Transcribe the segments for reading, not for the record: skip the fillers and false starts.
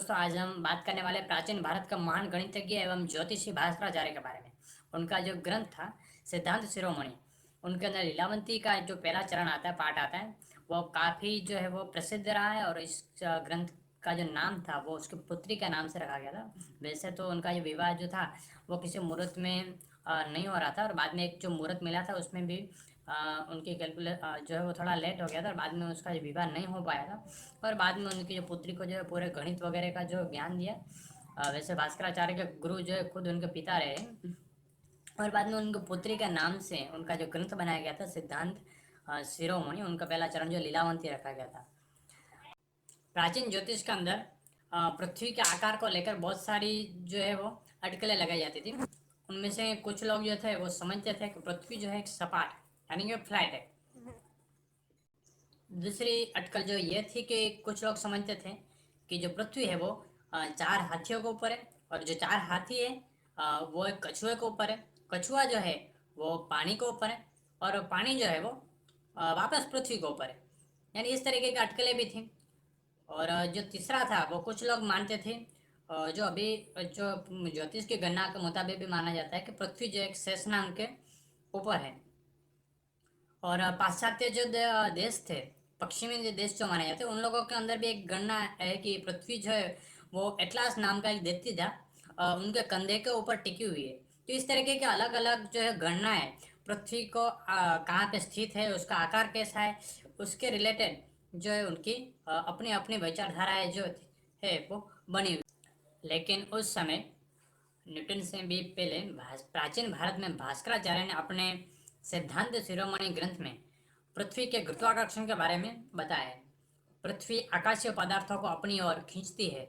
दोस्तों, आज हम बात करने वाले प्राचीन भारत का महान गणितज्ञ एवं ज्योतिषी भास्कराचार्य के बारे में। उनका जो ग्रंथ था सिद्धांत शिरोमणि, उनके अंदर लीलावंती का जो पहला चरण आता है, पाठ आता है, वो काफ़ी जो है वो प्रसिद्ध रहा है। और इस ग्रंथ का जो नाम था वो उसकी पुत्री का नाम से रखा गया था। वैसे तो उनका जो विवाह जो था वो किसी मुहूर्त में नहीं हो रहा था, और बाद में एक जो मुहूर्त मिला था उसमें भी उनकी कैलकुलेट जो है वो थोड़ा लेट हो गया था, और बाद में उसका जो विवाह नहीं हो पाया था। और बाद में उनकी जो पुत्री को जो है पूरे गणित वगैरह का जो ज्ञान दिया। वैसे भास्कराचार्य के गुरु जो है खुद उनके पिता रहे। और बाद में उनकी पुत्री के नाम से उनका जो ग्रंथ बनाया गया था सिद्धांत शिरोमणि, उनका पहला चरण जो लीलावंती रखा गया था। प्राचीन ज्योतिष के अंदर पृथ्वी के आकार को लेकर बहुत सारी जो है वो अटकलें लगाई जाती थी। उनमें से कुछ लोग जो थे वो समझते थे कि पृथ्वी जो है एक सपाट यानी कि फ्लैट है। दूसरी अटकल जो ये थी कि कुछ लोग समझते थे कि जो पृथ्वी है वो चार हाथियों के ऊपर है, और जो चार हाथी है वो एक कछुए के ऊपर है। कछुआ जो है वो पानी के ऊपर है, और पानी जो है वो वापस पृथ्वी के ऊपर है। यानी इस तरीके की अटकलें भी थी। और जो तीसरा था वो कुछ लोग मानते थे, जो अभी जो ज्योतिष की गणना के मुताबिक भी माना जाता है कि पृथ्वी जो एक शेषनाग के ऊपर है। और पाश्चात्य जो देश थे, पश्चिमी जो देश जो माने जाते हैं, उन लोगों के अंदर भी एक गणना है कि पृथ्वी जो है वो एटलास नाम का एक दैत्य था, उनके कंधे के ऊपर टिकी हुई है। तो इस तरीके के अलग अलग जो है गणना है पृथ्वी को कहाँ पे स्थित है, उसका आकार कैसा है, उसके रिलेटेड जो है उनकी अपनी अपनी विचारधाराएं जो है वो बनी हुई। लेकिन उस समय न्यूटन से भी पहले प्राचीन भारत में भास्कराचार्य ने अपने सिद्धांत शिरोमणि ग्रंथ में पृथ्वी के गुरुत्वाकर्षण के बारे में बताया है। पृथ्वी आकाशीय पदार्थों को अपनी ओर खींचती है,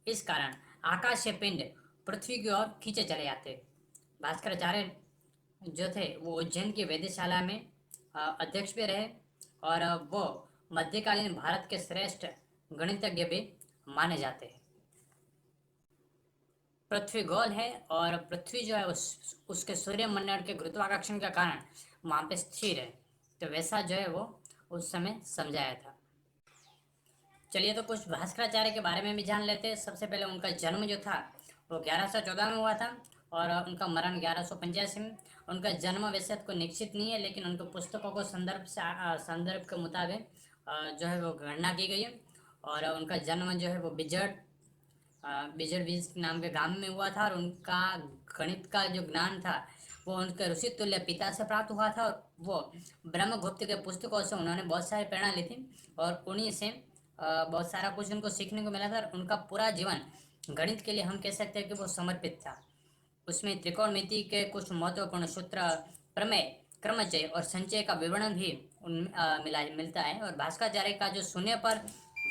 इस कारण आकाशीय पिंड पृथ्वी की ओर खींचे चले जाते। भास्कराचार्य जो थे वो उज्जैन की वेधशाला में अध्यक्ष भी रहे, और वो मध्यकालीन भारत के श्रेष्ठ गणितज्ञ भी माने जाते हैं। पृथ्वी गोल है, और पृथ्वी जो है उसके सूर्यमंडल के गुरुत्वाकर्षण के कारण वहाँ पे स्थिर है। तो वैसा जो है वो उस समय समझाया था। चलिए, तो कुछ भास्कराचार्य के बारे में भी जान लेते हैं। सबसे पहले उनका जन्म जो था वो 1114 में हुआ था, और उनका मरण 1185 में। उनका जन्म वैसे तो निश्चित नहीं है, लेकिन उनके पुस्तकों को संदर्भ के मुताबिक जो है वो गणना की गई है। और उनका जन्म जो है वो बिजड़ नाम के गांव में हुआ था, और उनका गणित का जो ज्ञान था वो उनके ऋषि तुल्य पिता से प्राप्त हुआ था। और वो ब्रह्मगुप्त के पुस्तकों से उन्होंने बहुत सारी प्रेरणा ली थी, और उन्हीं से बहुत सारा कुछ उनको सीखने को मिला था। और उनका पूरा जीवन गणित के लिए हम कह सकते हैं कि वो समर्पित था। उसमें त्रिकोणमिति के कुछ महत्वपूर्ण सूत्र, प्रमेय, क्रमचय और संचय का विवरण भी मिलता है। और भास्कराचार्य का जो शून्य पर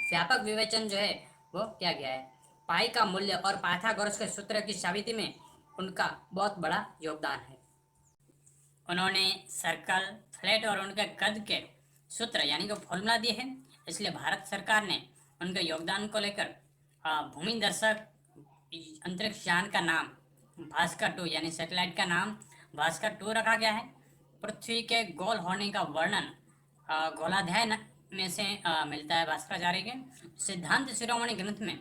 व्यापक विवेचन जो है वो क्या गया है, पाई का मूल्य और पाइथागोरस के सूत्र की साबिती में उनका बहुत बड़ा योगदान है। उन्होंने सर्कल, फ्लैट और उनके कद के सूत्र यानी कि फॉर्मूला दिए हैं। इसलिए भारत सरकार ने उनके योगदान को लेकर भूमि दर्शक अंतरिक्ष यान का नाम भास्कर 2 यानी सैटेलाइट का नाम भास्कर 2 रखा गया है। पृथ्वी के गोल होने का वर्णन गोलाध्याय में से मिलता है। भास्कराचार्य के सिद्धांत शिरोमणि ग्रंथ में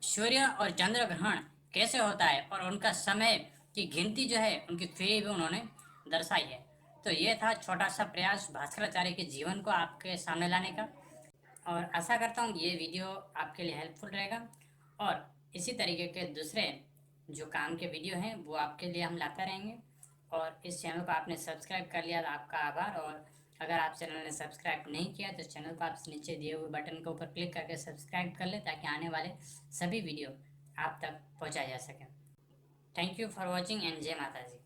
सूर्य और चंद्र ग्रहण कैसे होता है और उनका समय की गिनती जो है उनकी थ्योरी भी उन्होंने दर्शाई है। तो ये था छोटा सा प्रयास भास्कराचार्य के जीवन को आपके सामने लाने का, और आशा करता हूँ ये वीडियो आपके लिए हेल्पफुल रहेगा। और इसी तरीके के दूसरे जो काम के वीडियो हैं वो आपके लिए हम लाते रहेंगे। और इस चैनल को आपने सब्सक्राइब कर लिया तो आपका आभार। और अगर आप चैनल ने सब्सक्राइब नहीं किया तो चैनल को आप नीचे दिए हुए बटन के ऊपर क्लिक करके सब्सक्राइब कर ले, ताकि आने वाले सभी वीडियो आप तक पहुँचाए जा सकें। Thank you for watching and जय माता जी।